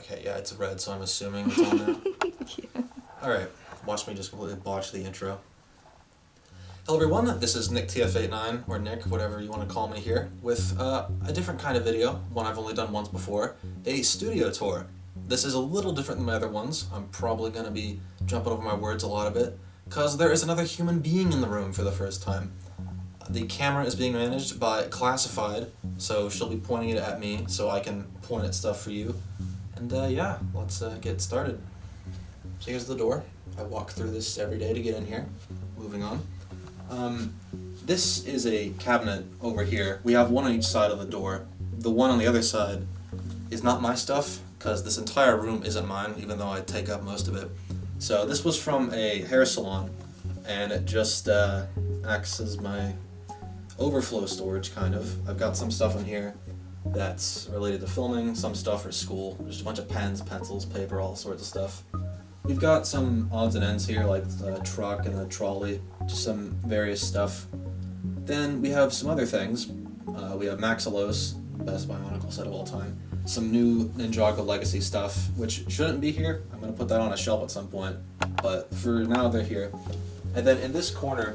Okay, yeah, it's red, so I'm assuming it's on now. Yeah. Alright, watch me just completely botch the intro. Hello everyone, this is Nick TF89, or Nick, whatever you want to call me here, with a different kind of video, one I've only done once before, a studio tour. This is a little different than my other ones. I'm probably going to be jumping over my words a lot a bit, because there is another human being in the room for the first time. The camera is being managed by Classified, so she'll be pointing it at me so I can point at stuff for you. And yeah, let's get started. So here's the door. I walk through this every day to get in here. Moving on. This is a cabinet over here. We have one on each side of the door. The one on the other side is not my stuff, because this entire room isn't mine, even though I take up most of it. So this was from a hair salon, and it just acts as my overflow storage, kind of. I've got some stuff in here that's related to filming, some stuff for school. There's a bunch of pens, pencils, paper, all sorts of stuff. We've got some odds and ends here, like the truck and the trolley, just some various stuff. Then we have some other things. We have Maxilos, best Bionicle set of all time. Some new Ninjago Legacy stuff, which shouldn't be here. I'm going to put that on a shelf at some point, but for now they're here. And then in this corner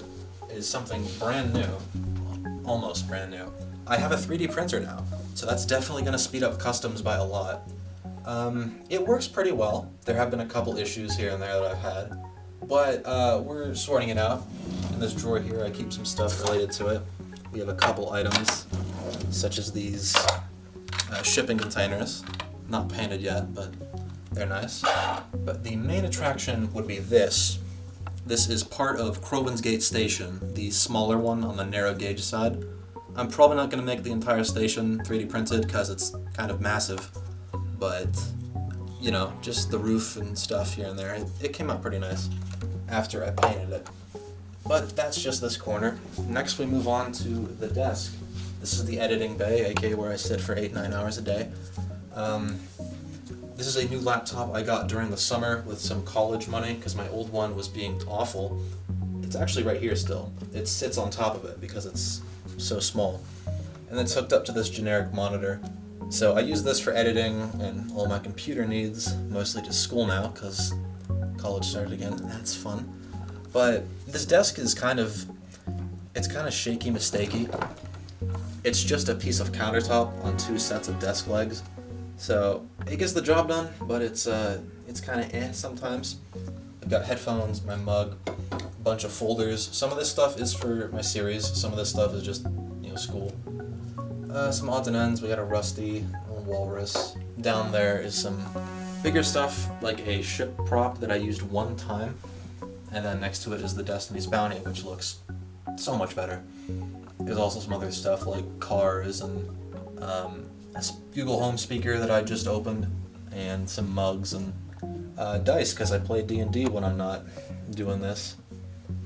is something brand new, almost brand new. I have a 3D printer now, so that's definitely going to speed up customs by a lot. It works pretty well. There have been a couple issues here and there that I've had, but we're sorting it out. In this drawer here I keep some stuff related to it. We have a couple items, such as these shipping containers. Not painted yet, but they're nice. But the main attraction would be this. This is part of Crovan's Gate Station, the smaller one on the narrow gauge side. I'm probably not going to make the entire station 3D printed because it's kind of massive, but, you know, just the roof and stuff here and there, it came out pretty nice after I painted it. But that's just this corner. Next we move on to the desk. This is the editing bay, aka where I sit for 8-9 hours a day. This is a new laptop I got during the summer with some college money because my old one was being awful. It's actually right here still. It sits on top of it because it's so small. And it's hooked up to this generic monitor. So I use this for editing and all my computer needs, mostly to school now because college started again and that's fun. But this desk is kind of shaky mistakey. It's just a piece of countertop on 2 sets of desk legs. So it gets the job done, but it's kind of sometimes. I've got headphones, my mug, a bunch of folders. Some of this stuff is for my series. Some of this stuff is just, you know, school. Some odds and ends. We got a Rusty, a Walrus. Down there is some bigger stuff, like a ship prop that I used one time. And then next to it is the Destiny's Bounty, which looks so much better. There's also some other stuff like cars and a Google Home speaker that I just opened, and some mugs and dice because I play D&D when I'm not doing this.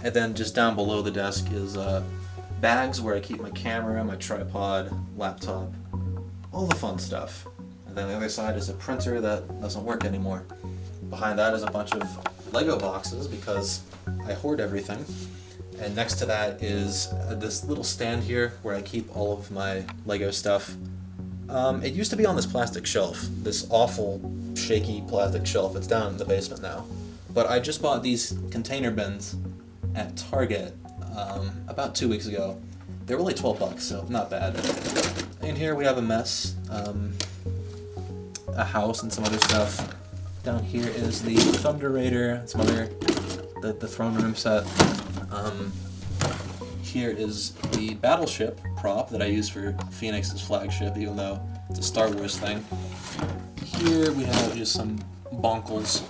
And then just down below the desk is bags where I keep my camera, my tripod, laptop, all the fun stuff. And then the other side is a printer that doesn't work anymore. Behind that is a bunch of Lego boxes because I hoard everything. And next to that is this little stand here where I keep all of my Lego stuff. It used to be on this plastic shelf, this awful, shaky plastic shelf. It's down in the basement now. But I just bought these container bins at Target about 2 weeks ago. They were only $12, so not bad. In here we have a mess, a house and some other stuff. Down here is the Thunder Raider, some other, the throne room set. Here is the battleship prop that I use for Phoenix's flagship, even though it's a Star Wars thing. Here we have just some bonkles.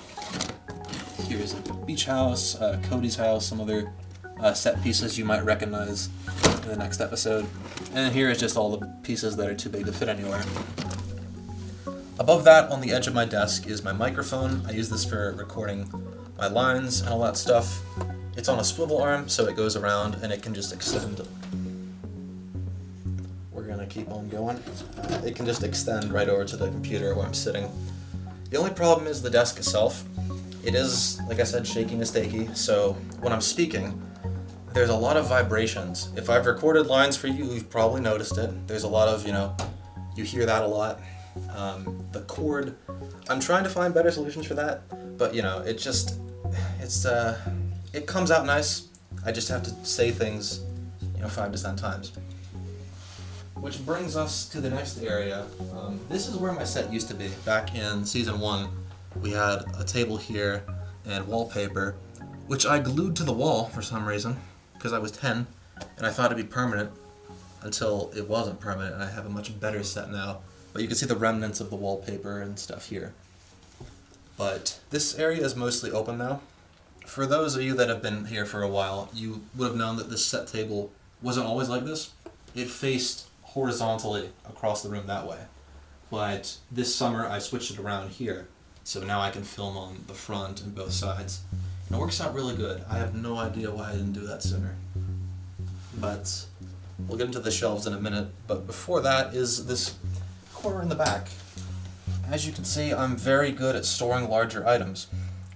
Here's a beach house, Cody's house, some other set pieces you might recognize in the next episode. And here is just all the pieces that are too big to fit anywhere. Above that, on the edge of my desk, is my microphone. I use this for recording my lines and all that stuff. It's on a swivel arm, so it goes around and it can just extend. We're gonna keep on going. It can just extend right over to the computer where I'm sitting. The only problem is the desk itself. It is, like I said, shaky mistakey, so when I'm speaking, there's a lot of vibrations. If I've recorded lines for you, you've probably noticed it. There's a lot of, you hear that a lot. The cord, I'm trying to find better solutions for that, but you know, it comes out nice. I just have to say things, 5 to 10 times. Which brings us to the next area. This is where my set used to be. Back in season 1, we had a table here and wallpaper, which I glued to the wall for some reason, because I was 10, and I thought it'd be permanent, until it wasn't permanent, and I have a much better set now. But you can see the remnants of the wallpaper and stuff here. But this area is mostly open now. For those of you that have been here for a while, you would have known that this set table wasn't always like this. It faced horizontally across the room that way. But this summer I switched it around here, so now I can film on the front and both sides. And it works out really good. I have no idea why I didn't do that sooner. But we'll get into the shelves in a minute, but before that is this corner in the back. As you can see, I'm very good at storing larger items.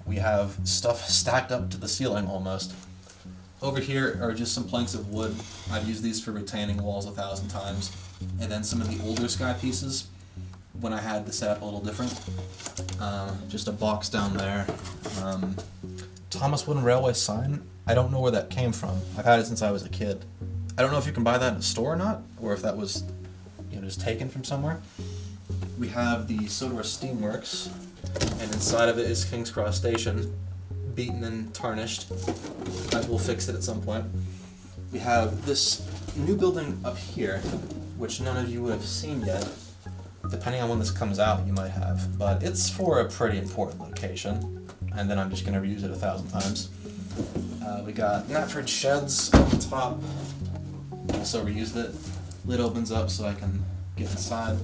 We have stuff stacked up to the ceiling almost. Over here are just some planks of wood. I've used these for retaining walls 1,000 times. And then some of the older sky pieces, when I had the setup a little different. Just a box down there. Thomas Wooden Railway sign. I don't know where that came from. I've had it since I was a kid. I don't know if you can buy that in a store or not, or if that was just taken from somewhere. We have the Sodor Steamworks, and inside of it is King's Cross Station, beaten and tarnished. We'll fix it at some point. We have this new building up here, which none of you would have seen yet. Depending on when this comes out, you might have, but it's for a pretty important location, and then I'm just going to reuse it 1,000 times. We got Knapford sheds on the top. Also reused it. Lid opens up so I can get inside.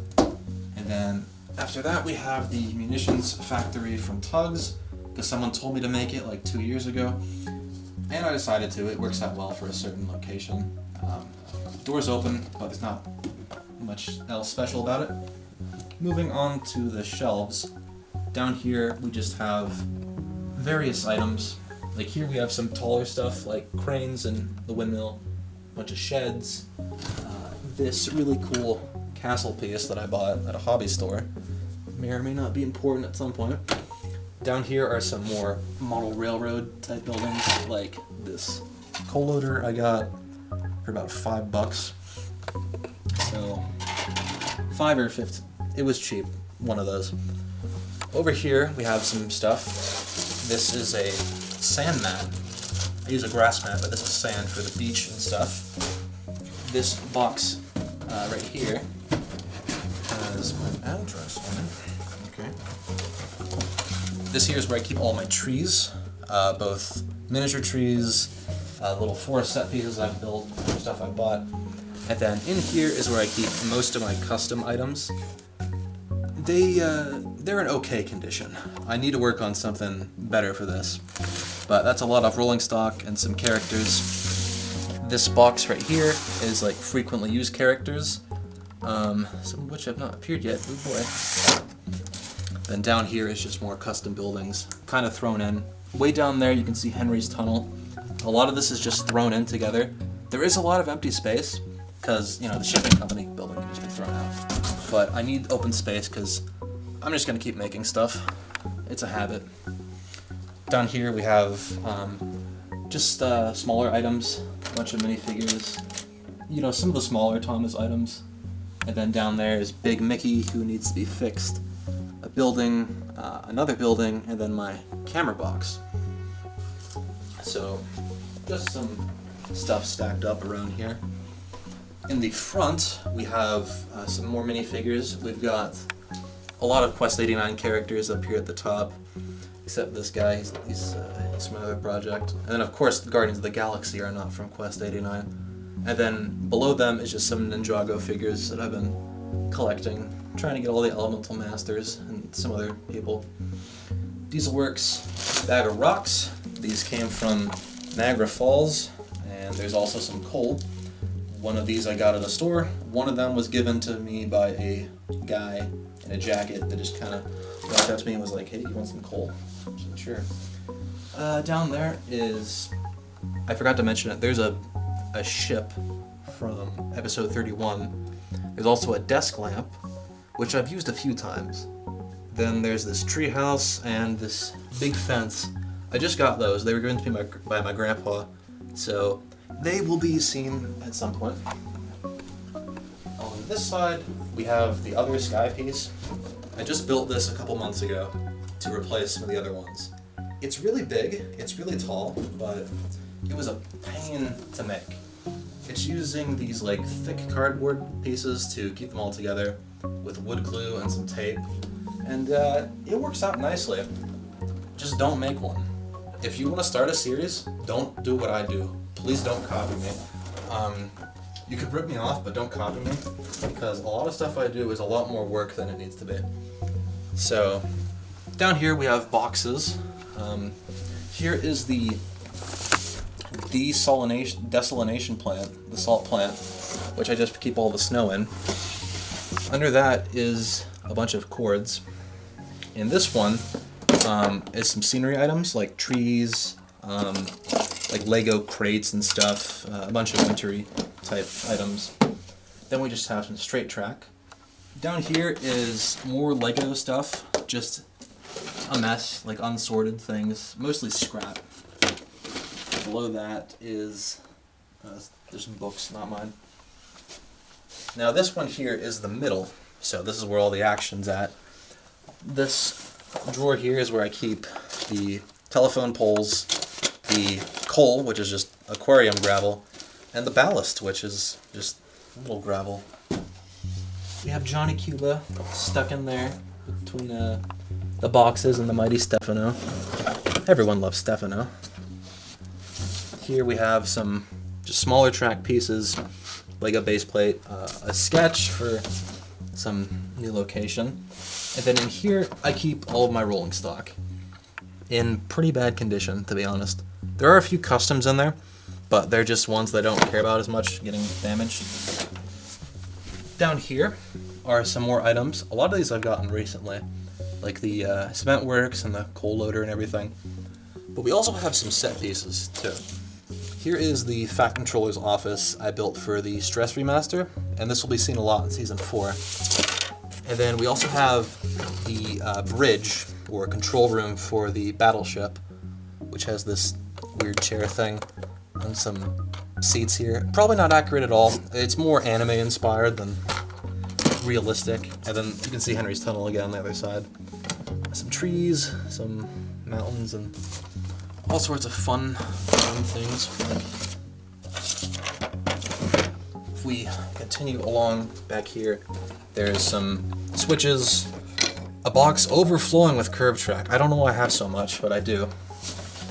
And then after that we have the munitions factory from Tugs, because someone told me to make it like 2 years ago. And I decided to. It works out well for a certain location. Doors open, but there's not much else special about it. Moving on to the shelves. Down here we just have various items. Like here we have some taller stuff like cranes and the windmill. Bunch of sheds, this really cool castle piece that I bought at a hobby store. May or may not be important at some point. Down here are some more model railroad type buildings, like this coal loader I got for about $5. So, 5 or 15. It was cheap, one of those. Over here we have some stuff. This is a sand mat. I use a grass mat, but this is sand for the beach and stuff. This box right here has my address on it. Okay. This here is where I keep all my trees, both miniature trees, little forest set pieces I've built, stuff I bought. And then in here is where I keep most of my custom items. They're in okay condition. I need to work on something better for this. But that's a lot of rolling stock and some characters. This box right here is like frequently used characters, some of which have not appeared yet. Oh boy. Then down here is just more custom buildings, kind of thrown in. Way down there you can see Henry's Tunnel. A lot of this is just thrown in together. There is a lot of empty space, because the shipping company building can just be thrown out. But I need open space because I'm just going to keep making stuff. It's a habit. Down here we have just smaller items, a bunch of minifigures, some of the smaller Thomas items. And then down there is Big Mickey, who needs to be fixed. A building, another building, and then my camera box. So, just some stuff stacked up around here. In the front, we have some more minifigures. We've got a lot of Quest 89 characters up here at the top, except this guy, he's from another project. And then of course the Guardians of the Galaxy are not from Quest 89. And then below them is just some Ninjago figures that I've been collecting, trying to get all the Elemental Masters and some other people. Dieselworks, bag of rocks. These came from Niagara Falls, and there's also some coal. One of these I got at a store. One of them was given to me by a guy in a jacket that just kind of walked up to me and was like, "Hey, you want some coal?" I said, "Sure." Down there is, I forgot to mention it, there's a ship from episode 31. There's also a desk lamp, which I've used a few times. Then there's this tree house and this big fence. I just got those. They were given to me by my grandpa, so they will be seen at some point. On this side, we have the other sky piece. I just built this a couple months ago to replace some of the other ones. It's really big, it's really tall, but it was a pain to make. It's using these like thick cardboard pieces to keep them all together with wood glue and some tape, and it works out nicely. Just don't make one. If you want to start a series, don't do what I do. Please don't copy me. You could rip me off, but don't copy me, because a lot of stuff I do is a lot more work than it needs to be. So, down here we have boxes. Here is the desalination plant, the salt plant, which I just keep all the snow in. Under that is a bunch of cords. And this one is some scenery items like trees, like Lego crates and stuff, a bunch of wintry type items. Then we just have some straight track. Down here is more Lego stuff, just a mess, like unsorted things, mostly scrap. Below that is, there's some books, not mine. Now this one here is the middle, so this is where all the action's at. This drawer here is where I keep the telephone poles, the coal, which is just aquarium gravel, and the ballast, which is just little gravel. We have Johnny Cuba stuck in there between the boxes and the mighty Stefano. Everyone loves Stefano. Here we have some just smaller track pieces, Lego base plate, a sketch for some new location. And then in here, I keep all of my rolling stock. In pretty bad condition, to be honest. There are a few customs in there, but they're just ones that I don't care about as much getting damaged. Down here are some more items. A lot of these I've gotten recently, like the cement works and the coal loader and everything. But we also have some set pieces, too. Here is the Fat Controller's office I built for the Stress Remaster, and this will be seen a lot in Season 4. And then we also have the bridge, or control room for the battleship, which has this weird chair thing and some seats here. Probably not accurate at all. It's more anime inspired than realistic. And then you can see Henry's Tunnel again on the other side. Some trees, some mountains, and all sorts of fun things. If we continue along back here, there's some switches, a box overflowing with curb track. I don't know why I have so much, but I do.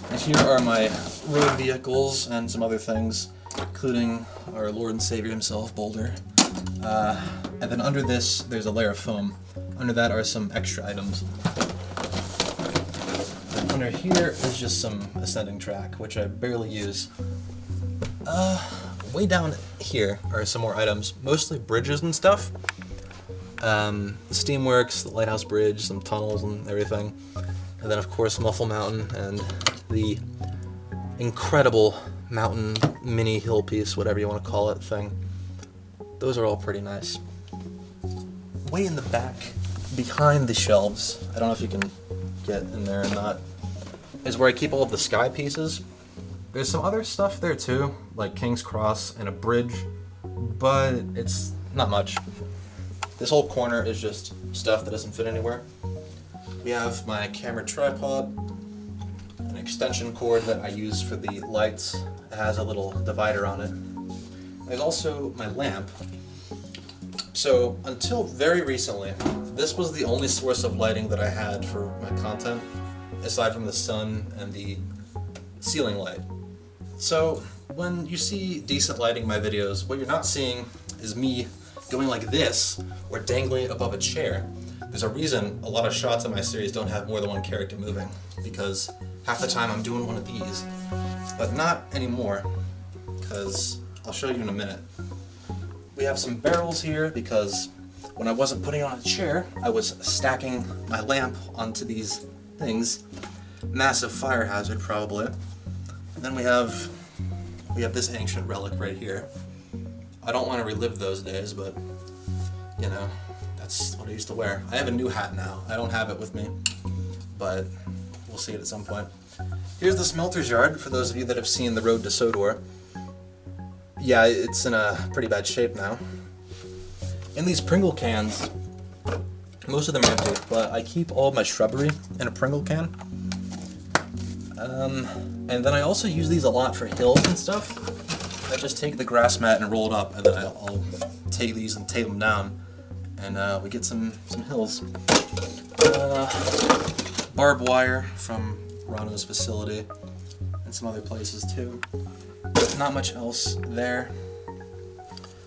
And here are my road vehicles and some other things, including our Lord and Savior himself, Boulder. And then under this, there's a layer of foam. Under that are some extra items. And under here is just some ascending track, which I barely use. Way down here are some more items, mostly bridges and stuff. The steamworks, the lighthouse bridge, some tunnels and everything. And then of course Muffle Mountain and the incredible mountain mini hill piece, whatever you want to call it, thing. Those are all pretty nice. Way in the back, behind the shelves, I don't know if you can get in there or not, is where I keep all of the sky pieces. There's some other stuff there too, like King's Cross and a bridge, but it's not much. This whole corner is just stuff that doesn't fit anywhere. We have my camera tripod, an extension cord that I use for the lights. It has a little divider on it. There's also my lamp. So until very recently, this was the only source of lighting that I had for my content, aside from the sun and the ceiling light. So when you see decent lighting in my videos, what you're not seeing is me going like this or dangling above a chair. There's a reason a lot of shots in my series don't have more than one character moving, because half the time I'm doing one of these, but not anymore, because I'll show you in a minute. We have some barrels here because when I wasn't putting it on a chair, I was stacking my lamp onto these things. Massive fire hazard, probably. And then we have this ancient relic right here. I don't want to relive those days, but you know, That's what I used to wear. I have a new hat now. I don't have it with me, but we'll see it at some point. Here's the smelter's yard, for those of you that have seen the road to Sodor. Yeah, it's in a pretty bad shape now. In these Pringle cans, most of them are empty, but I keep all of my shrubbery in a Pringle can. And then I also use these a lot for hills and stuff. I just take the grass mat and roll it up, and then I'll take these and tape them down, and we get some hills. Barbed wire from Rano's facility, and some other places too. Not much else there.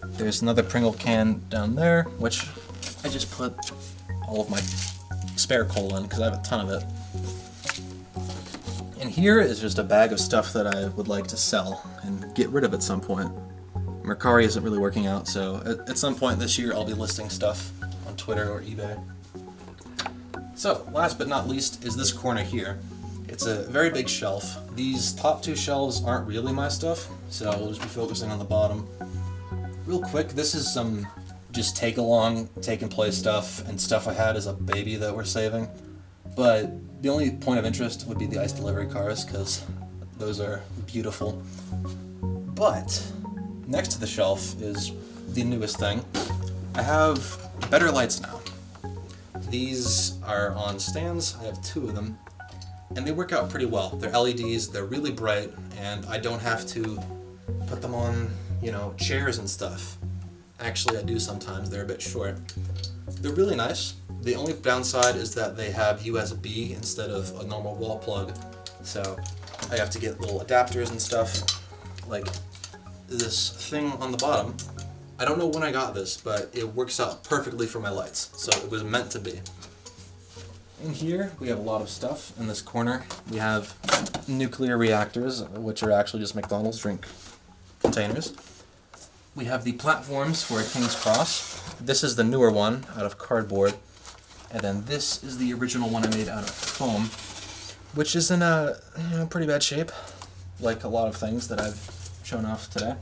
There's another Pringle can down there, which I just put all of my spare coal in because I have a ton of it. And here is just a bag of stuff that I would like to sell and get rid of at some point. Mercari isn't really working out, so at some point this year I'll be listing stuff on Twitter or eBay. So, last but not least is this corner here. It's a very big shelf. These top two shelves aren't really my stuff, so we'll just be focusing on the bottom. Real quick, this is some just take-along, take-and-play stuff, and stuff I had as a baby that we're saving. But the only point of interest would be the ice delivery cars, because those are beautiful. But next to the shelf is the newest thing. I have better lights now. These are on stands. I have two of them, and they work out pretty well. They're LEDs, they're really bright, and I don't have to put them on, chairs and stuff. Actually, I do sometimes. They're a bit short. They're really nice. The only downside is that they have USB instead of a normal wall plug, so I have to get little adapters and stuff, like this thing on the bottom. I don't know when I got this, but it works out perfectly for my lights, so it was meant to be. In here, we have a lot of stuff. In this corner, we have nuclear reactors, which are actually just McDonald's drink containers. We have the platforms for a King's Cross. This is the newer one, out of cardboard. And then this is the original one I made out of foam, which is in a pretty bad shape, like a lot of things that I've shown off today.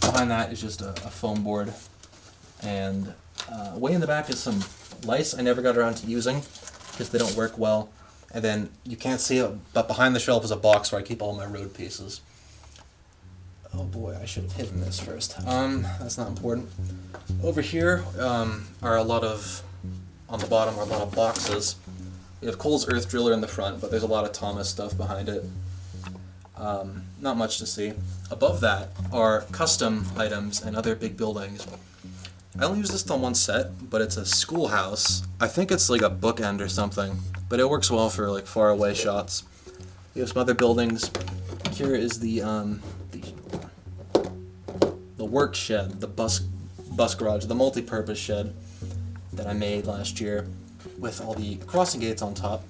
Behind that is just a foam board, and way in the back is some lights I never got around to using because they don't work well. And then you can't see it, but behind the shelf is a box where I keep all my road pieces. Oh boy, I should have hidden this first. That's not important. Over here are a lot of, on the bottom are a lot of boxes. We have Cole's earth driller in the front, but there's a lot of Thomas stuff behind it. Not much to see. Above that are custom items and other big buildings. I only use this on one set, but it's a schoolhouse. I think it's like a bookend or something, but it works well for like far away shots. We have some other buildings. Here is the work shed, the bus garage, the multi-purpose shed that I made last year with all the crossing gates on top,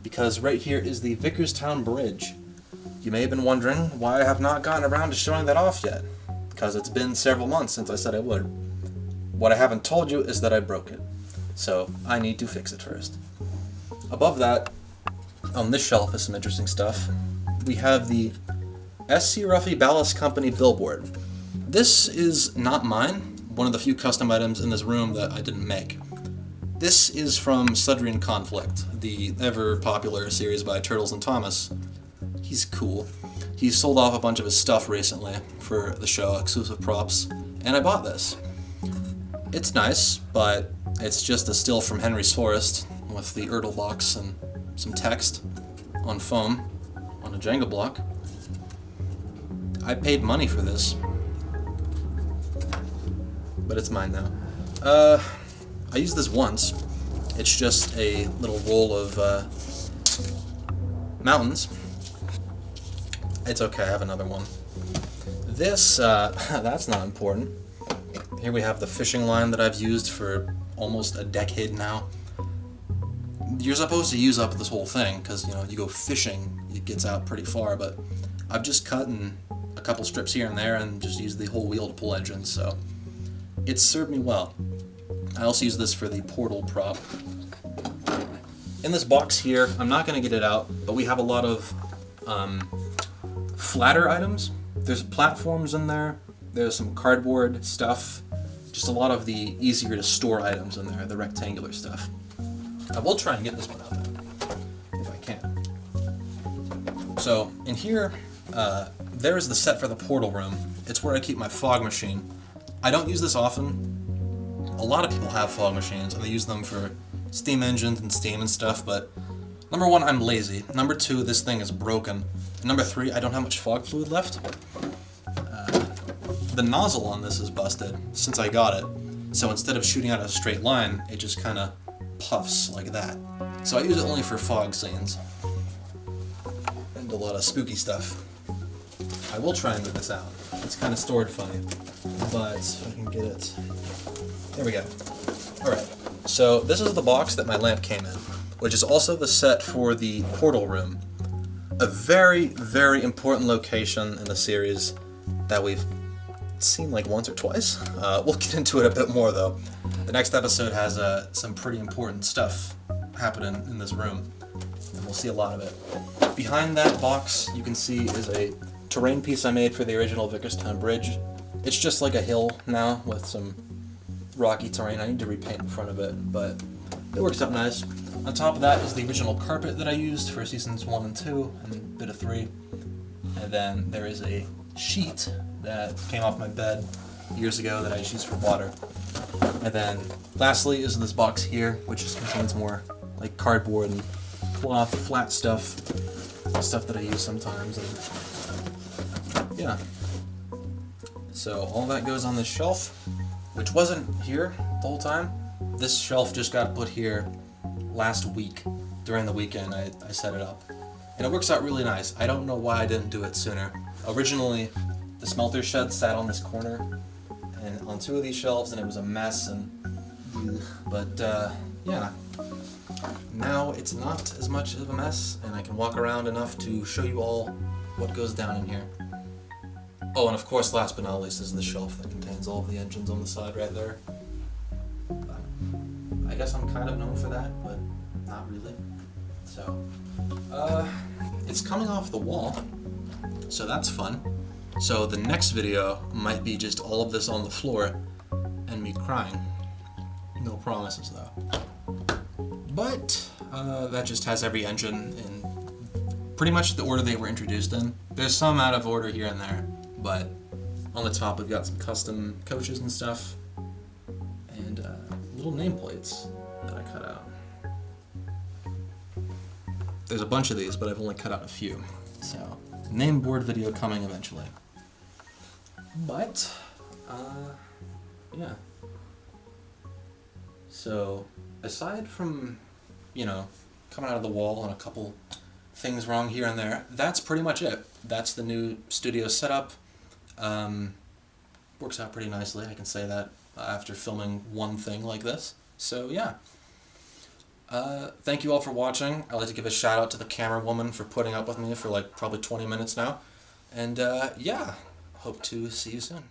because right here is the Vickerstown Bridge. You may have been wondering why I have not gotten around to showing that off yet, because it's been several months since I said I would. What I haven't told you is that I broke it, so I need to fix it first. Above that, on this shelf is some interesting stuff. We have the SC Ruffy Ballast Company billboard. This is not mine, one of the few custom items in this room that I didn't make. This is from Sudrian Conflict, the ever-popular series by Turtles and Thomas. He's cool. He sold off a bunch of his stuff recently for the show, exclusive props, and I bought this. It's nice, but it's just a still from Henry's Forest with the Erdl box and some text on foam on a Jenga block. I paid money for this, but it's mine now. I used this once. It's just a little roll of mountains. It's okay, I have another one. This, that's not important. Here we have the fishing line that I've used for almost a decade now. You're supposed to use up this whole thing, because, you go fishing, it gets out pretty far, but I've just cut in a couple strips here and there and just used the whole wheel to pull engines, so it's served me well. I also use this for the portal prop. In this box here, I'm not going to get it out, but we have a lot of flatter items. There's platforms in there, there's some cardboard stuff, Just a lot of the easier to store items in there, the rectangular stuff. I will try and get this one out though, if I can. So in here, there's the set for the portal room. It's where I keep my fog machine. I don't use this often. A lot of people have fog machines and they use them for steam engines and steam and stuff, but number one, I'm lazy. Number two, this thing is broken. And number three, I don't have much fog fluid left. The nozzle on this is busted since I got it, so instead of shooting out a straight line, it just kind of puffs like that. So I use it only for fog scenes and a lot of spooky stuff. I will try and get this out. It's kind of stored funny, but if I can get it. There we go. Alright, so this is the box that my lamp came in, which is also the set for the portal room. A very, very important location in the series that we've seen like once or twice. We'll get into it a bit more though. The next episode has some pretty important stuff happening in this room, and we'll see a lot of it. Behind that box, you can see, is a terrain piece I made for the original Vickerstown Bridge. It's just like a hill now with some rocky terrain. I need to repaint in front of it, but it works out nice. On top of that is the original carpet that I used for seasons 1 and 2 and a bit of 3. And then there is a sheet that came off my bed years ago that I just used for water. And then lastly is this box here, which just contains more like cardboard and cloth, flat stuff that I use sometimes. And yeah. So all that goes on this shelf, which wasn't here the whole time. This shelf just got put here last week. During the weekend I set it up. And it works out really nice. I don't know why I didn't do it sooner. Originally, the smelter shed sat on this corner and on 2 of these shelves, and it was a mess. But yeah, now it's not as much of a mess, and I can walk around enough to show you all what goes down in here. Oh, and of course, last but not least, is the shelf that contains all of the engines on the side right there. I guess I'm kind of known for that, but not really. So, it's coming off the wall, so that's fun. So the next video might be just all of this on the floor and me crying. No promises though. But that just has every engine in pretty much the order they were introduced in. There's some out of order here and there, but on the top we've got some custom coaches and stuff, and little nameplates that I cut out. There's a bunch of these, but I've only cut out a few. So, name board video coming eventually. But, yeah. So, aside from, coming out of the wall and a couple things wrong here and there, that's pretty much it. That's the new studio setup. Works out pretty nicely, I can say that, after filming one thing like this. So, yeah. Thank you all for watching. I'd like to give a shout out to the camera woman for putting up with me for like probably 20 minutes now. And yeah, hope to see you soon.